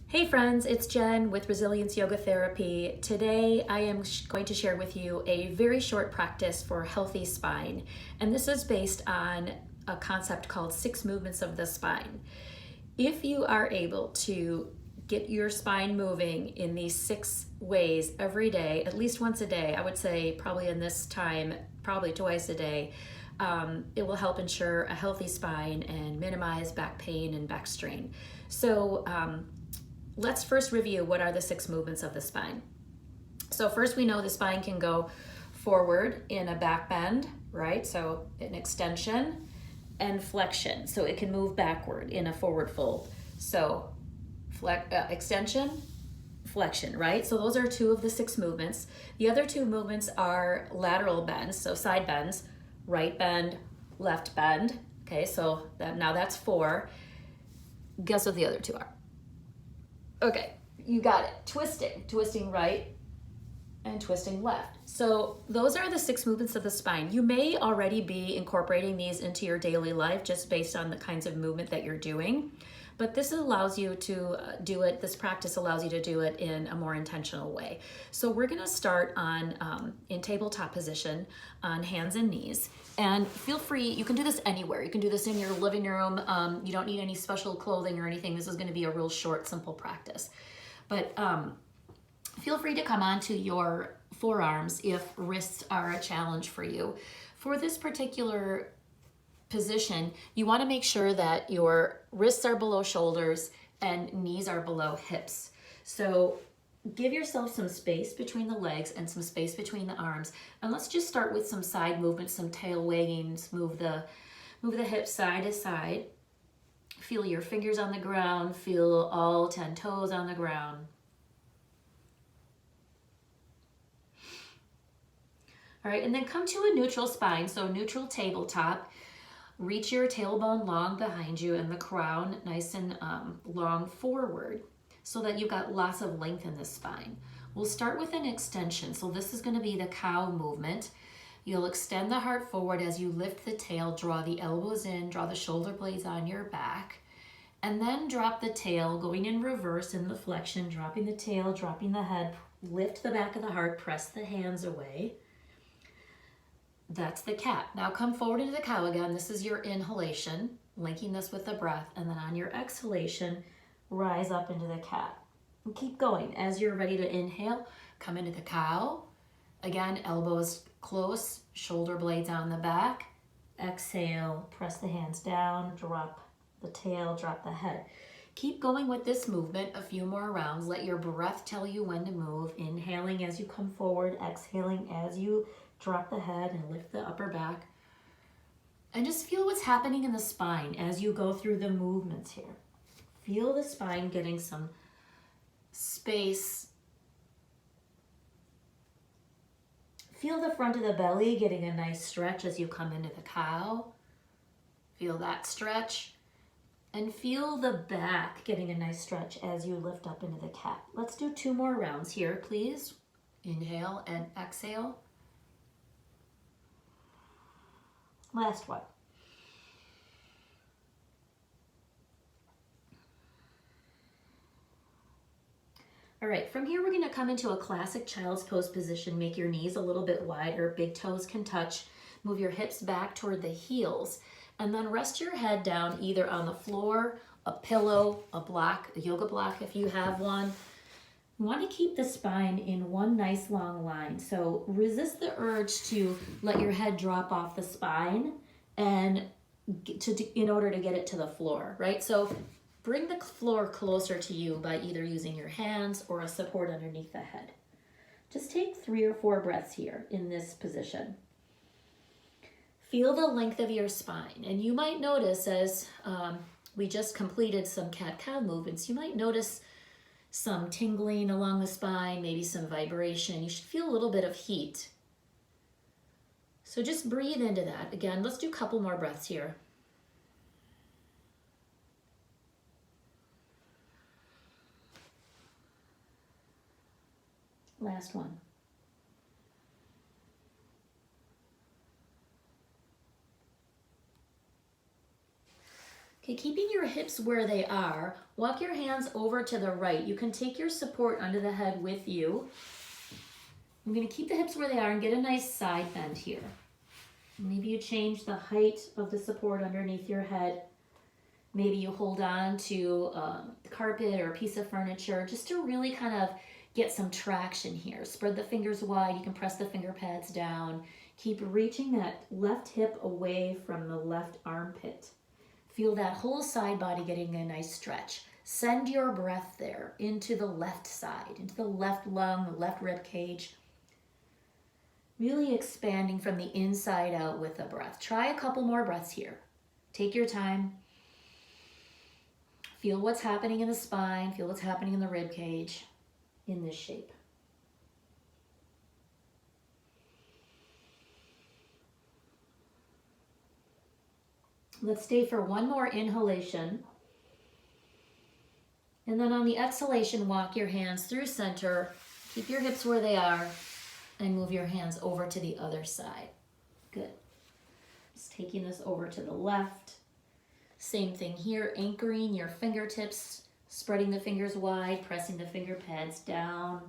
Hey friends, it's Jen with Resilience Yoga Therapy. Today I am going to share with you a very short practice for healthy spine. And this is based on a concept called 6 movements of the spine. If you are able to get your spine moving in these 6 ways every day, at least once a day, I would say probably in this time, probably twice a day, it will help ensure a healthy spine and minimize back pain and back strain. So let's first review what are the 6 movements of the spine. So first we know the spine can go forward in a back bend, right? So an extension and flexion. So it can move backward in a forward fold. So extension, flexion, right? So those are 2 of the 6 movements. The other 2 movements are lateral bends, so side bends, right bend, left bend. Okay, so now that's 4. Guess what the other 2 are? Okay, you got it. Twisting right and twisting left. So those are the 6 movements of the spine. You may already be incorporating these into your daily life just based on the kinds of movement that you're doing. But this allows you to do it, this practice allows you to do it in a more intentional way. So we're gonna start on in tabletop position on hands and knees. And feel free, you can do this anywhere. You can do this in your living room. You don't need any special clothing or anything. This is gonna be a real short, simple practice. But feel free to come onto your forearms if wrists are a challenge for you. For this particular position, you want to make sure that your wrists are below shoulders and knees are below hips. So give yourself some space between the legs and some space between the arms. And let's just start with some side movements, some tail waggings. Move the hips side to side. Feel your fingers on the ground. Feel all 10 toes on the ground. All right, and then come to a neutral spine, so neutral tabletop. Reach your tailbone long behind you and the crown nice and long forward so that you've got lots of length in the spine. We'll start with an extension. So this is going to be the cow movement. You'll extend the heart forward as you lift the tail, draw the elbows in, draw the shoulder blades on your back, and then drop the tail going in reverse in the flexion, dropping the tail, dropping the head, lift the back of the heart, press the hands away. That's the cat. Now come forward into the cow again. This is your inhalation, linking this with the breath, and then on your exhalation, rise up into the cat. And keep going. As you're ready to inhale, come into the cow. Again, elbows close, shoulder blades on the back. Exhale, press the hands down, drop the tail, drop the head. Keep going with this movement a few more rounds. Let your breath tell you when to move. Inhaling as you come forward, exhaling as you drop the head and lift the upper back. And just feel what's happening in the spine as you go through the movements here. Feel the spine getting some space. Feel the front of the belly getting a nice stretch as you come into the cow. Feel that stretch. And feel the back getting a nice stretch as you lift up into the cat. Let's do 2 more rounds here, please. Inhale and exhale. Last one. All right, from here we're going to come into a classic child's pose position. Make your knees a little bit wider, big toes can touch. Move your hips back toward the heels, and then rest your head down either on the floor, a pillow, a block, a yoga block if you have one. You want to keep the spine in one nice long line. So resist the urge to let your head drop off the spine and in order to get it to the floor, right? So bring the floor closer to you by either using your hands or a support underneath the head. Just take 3 or 4 breaths here in this position. Feel the length of your spine. And you might notice as we just completed some cat-cow movements, you might notice some tingling along the spine, maybe some vibration. You should feel a little bit of heat. So just breathe into that. Again, let's do a couple more breaths here. Last one. Okay, keeping your hips where they are, walk your hands over to the right. You can take your support under the head with you. I'm going to keep the hips where they are and get a nice side bend here. Maybe you change the height of the support underneath your head. Maybe you hold on to the carpet or a piece of furniture just to really kind of get some traction here. Spread the fingers wide. You can press the finger pads down. Keep reaching that left hip away from the left armpit. Feel that whole side body getting a nice stretch. Send your breath there into the left side, into the left lung, the left rib cage. Really expanding from the inside out with the breath. Try a couple more breaths here. Take your time. Feel what's happening in the spine. Feel what's happening in the rib cage in this shape. Let's stay for one more inhalation. And then on the exhalation, walk your hands through center. Keep your hips where they are and move your hands over to the other side. Good. Just taking this over to the left. Same thing here, anchoring your fingertips, spreading the fingers wide, pressing the finger pads down.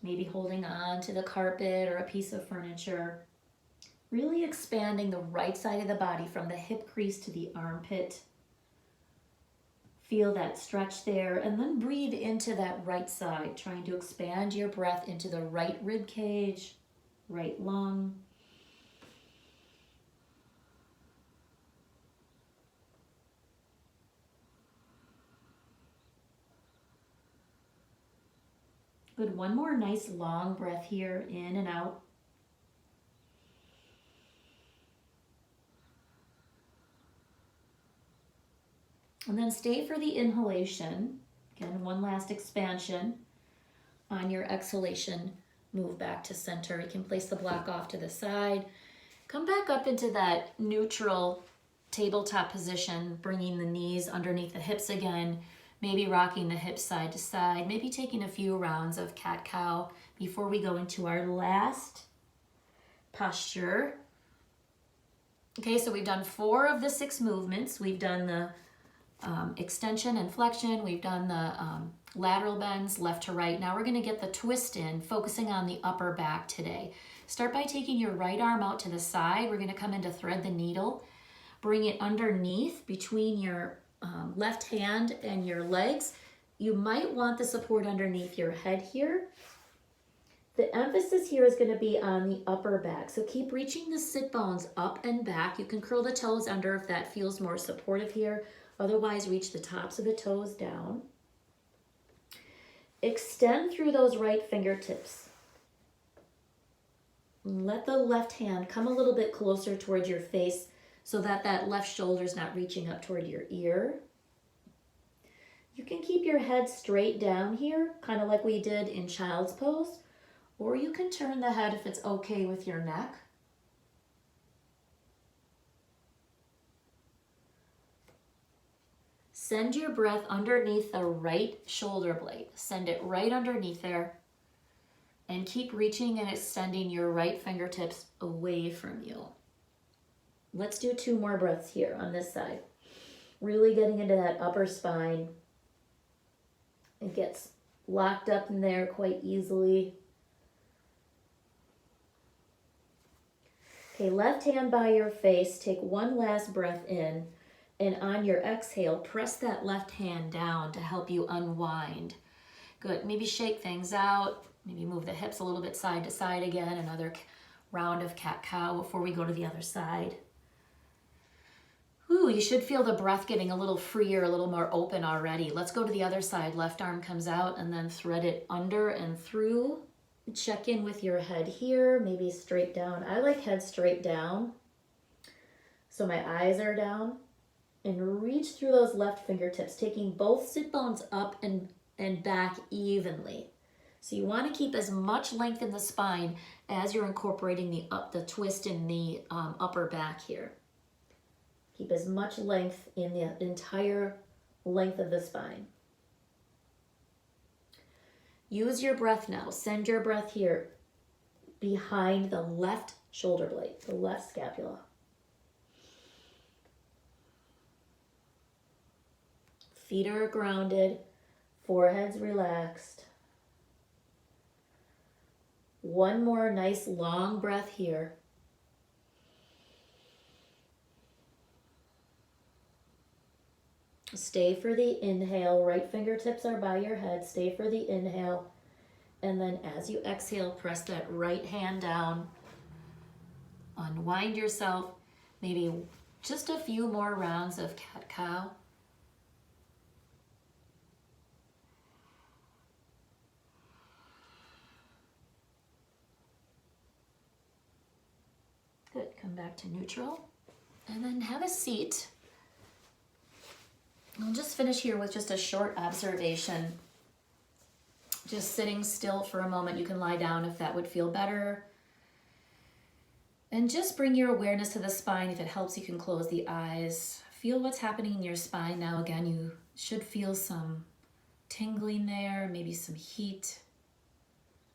Maybe holding on to the carpet or a piece of furniture. Really expanding the right side of the body from the hip crease to the armpit. Feel that stretch there and then breathe into that right side, trying to expand your breath into the right rib cage, right lung. Good, one more nice long breath here, in and out. And then stay for the inhalation. Again, one last expansion. On your exhalation, move back to center. You can place the block off to the side. Come back up into that neutral tabletop position, bringing the knees underneath the hips again. Maybe rocking the hips side to side. Maybe taking a few rounds of cat-cow before we go into our last posture. Okay, so we've done 4 of the 6 movements. We've done the extension and flexion. We've done the lateral bends left to right. Now we're going to get the twist in, focusing on the upper back today. Start by taking your right arm out to the side. We're going to come into thread the needle. Bring it underneath between your left hand and your legs. You might want the support underneath your head here. The emphasis here is going to be on the upper back. So keep reaching the sit bones up and back. You can curl the toes under if that feels more supportive here. Otherwise, reach the tops of the toes down. Extend through those right fingertips. Let the left hand come a little bit closer towards your face so that that left shoulder is not reaching up toward your ear. You can keep your head straight down here, kind of like we did in child's pose, or you can turn the head if it's okay with your neck. Send your breath underneath the right shoulder blade. Send it right underneath there. And keep reaching and extending your right fingertips away from you. Let's do 2 more breaths here on this side. Really getting into that upper spine. It gets locked up in there quite easily. Okay, left hand by your face. Take one last breath in. And on your exhale, press that left hand down to help you unwind. Good. Maybe shake things out. Maybe move the hips a little bit side to side again. Another round of cat-cow before we go to the other side. Ooh, you should feel the breath getting a little freer, a little more open already. Let's go to the other side. Left arm comes out and then thread it under and through. Check in with your head here, maybe straight down. I like head straight down. So my eyes are down. And reach through those left fingertips, taking both sit bones up and back evenly. So you want to keep as much length in the spine as you're incorporating the twist in the upper back here. Keep as much length in the entire length of the spine. Use your breath now. Send your breath here behind the left shoulder blade, the left scapula. Feet are grounded, forehead's relaxed. One more nice long breath here. Stay for the inhale. Right fingertips are by your head. Stay for the inhale. And then as you exhale, press that right hand down. Unwind yourself. Maybe just a few more rounds of cat-cow. Good. Come back to neutral. And then have a seat. I'll just finish here with just a short observation. Just sitting still for a moment. You can lie down if that would feel better. And just bring your awareness to the spine. If it helps, you can close the eyes. Feel what's happening in your spine now. Again, you should feel some tingling there, maybe some heat.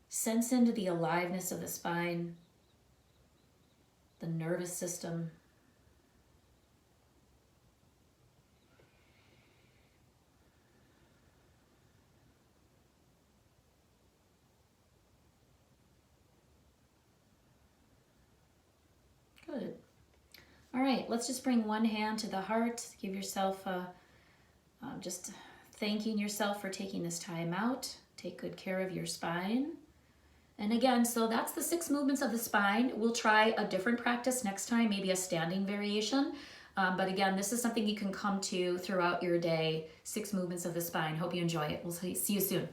Sense into the aliveness of the spine, the nervous system. Good. All right, let's just bring one hand to the heart. Give yourself just thanking yourself for taking this time out. Take good care of your spine. And again, so that's the 6 movements of the spine. We'll try a different practice next time, maybe a standing variation. But again, this is something you can come to throughout your day, 6 movements of the spine. Hope you enjoy it. We'll see you soon.